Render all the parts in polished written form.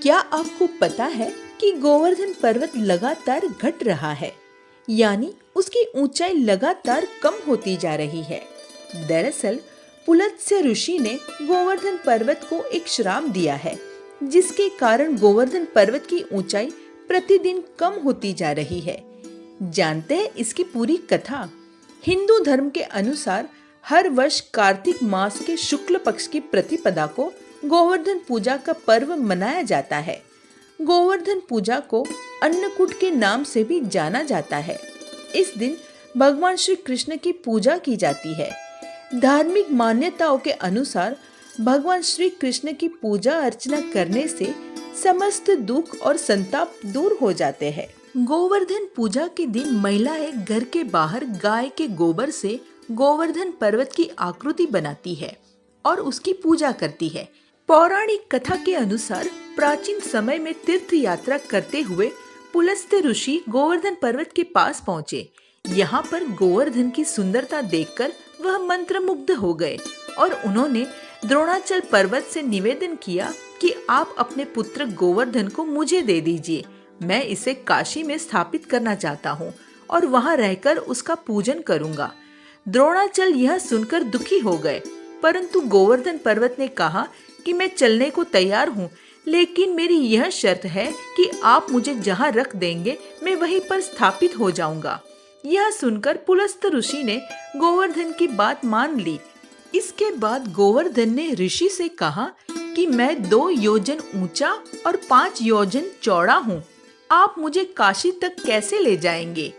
क्या आपको पता है कि गोवर्धन पर्वत लगातार घट रहा है, यानी उसकी ऊंचाई लगातार कम होती जा रही है। दरअसल पुलत्स्य ऋषि ने गोवर्धन पर्वत को एक श्राप दिया है, जिसके कारण गोवर्धन पर्वत की ऊंचाई प्रतिदिन कम होती जा रही है। जानते हैं इसकी पूरी कथा? हिंदू धर्म के अनुसार हर वर्ष कार्तिक मास के शुक्ल पक्ष की प्रतिपदा को गोवर्धन पूजा का पर्व मनाया जाता है। गोवर्धन पूजा को अन्नकूट के नाम से भी जाना जाता है। इस दिन भगवान श्री कृष्ण की पूजा की जाती है। धार्मिक मान्यताओं के अनुसार भगवान श्री कृष्ण की पूजा अर्चना करने से समस्त दुख और संताप दूर हो जाते हैं। गोवर्धन पूजा के दिन महिलाएं घर के बाहर गाय के गोबर से गोवर्धन पर्वत की आकृति बनाती है और उसकी पूजा करती है। पौराणिक कथा के अनुसार प्राचीन समय में तीर्थ यात्रा करते हुए पुलस्त्य ऋषि गोवर्धन पर्वत के पास पहुँचे। यहाँ पर गोवर्धन की सुंदरता देखकर वह मंत्रमुग्ध हो गए और उन्होंने द्रोणाचल पर्वत से निवेदन किया कि आप अपने पुत्र गोवर्धन को मुझे दे दीजिए। मैं इसे काशी में स्थापित करना चाहता हूँ और वहाँ रहकर उसका पूजन करूँगा। द्रोणाचल यह सुनकर दुखी हो गए, परंतु गोवर्धन पर्वत ने कहा कि मैं चलने को तैयार हूँ, लेकिन मेरी यह शर्त है कि आप मुझे जहाँ रख देंगे मैं वहीं पर स्थापित हो जाऊंगा। यह सुनकर पुलस्त्य ऋषि ने गोवर्धन की बात मान ली। इसके बाद गोवर्धन ने ऋषि से कहा कि मैं 2 योजन ऊंचा और 5 योजन चौड़ा हूँ, आप मुझे काशी तक कैसे ले जाएंगे?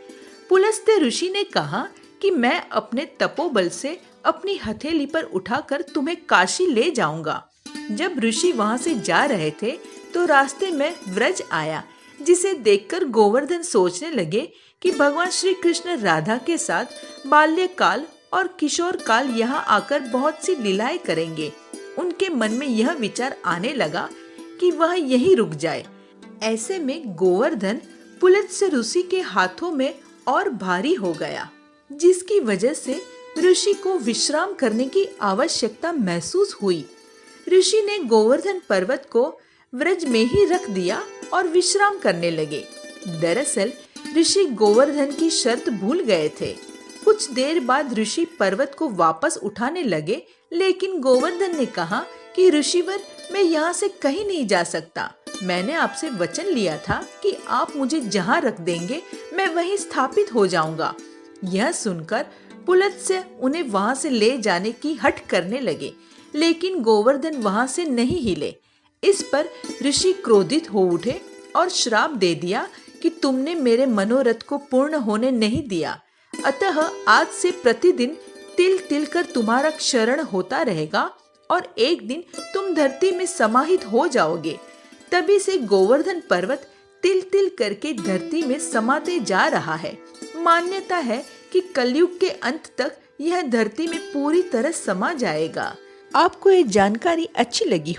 पुलस्त्य ऋषि ने कहा कि मैं अपने तपोबल से अपनी हथेली पर उठाकर तुम्हें काशी ले जाऊंगा। जब ऋषि वहां से जा रहे थे तो रास्ते में व्रज आया, जिसे देखकर गोवर्धन सोचने लगे कि भगवान श्री कृष्ण राधा के साथ बाल्यकाल और किशोर काल यहाँ आकर बहुत सी लीलाएं करेंगे। उनके मन में यह विचार आने लगा कि वह यहीं रुक जाए। ऐसे में गोवर्धन पुलत्स्य ऋषि के हाथों में और भारी हो गया, जिसकी वजह से ऋषि को विश्राम करने की आवश्यकता महसूस हुई। ऋषि ने गोवर्धन पर्वत को व्रज में ही रख दिया और विश्राम करने लगे। दरअसल ऋषि गोवर्धन की शर्त भूल गए थे। कुछ देर बाद ऋषि पर्वत को वापस उठाने लगे, लेकिन गोवर्धन ने कहा कि ऋषिवर, मैं यहाँ से कहीं नहीं जा सकता। मैंने आपसे वचन लिया था कि आप मुझे जहाँ रख देंगे मैं वहीं स्थापित हो जाऊंगा। यह सुनकर पुलत्स्य उन्हें वहां से ले जाने की हठ करने लगे, लेकिन गोवर्धन वहां से नहीं हिले। इस पर ऋषि क्रोधित हो उठे और श्राप दे दिया कि तुमने मेरे मनोरथ को पूर्ण होने नहीं दिया, अतः आज से प्रतिदिन तिल तिल कर तुम्हारा क्षरण होता रहेगा और एक दिन तुम धरती में समाहित हो जाओगे। तभी से गोवर्धन पर्वत तिल तिल करके धरती में समाते जा रहा है। मान्यता है कि कलयुग के अंत तक यह धरती में पूरी तरह समा जाएगा। आपको ये जानकारी अच्छी लगी हो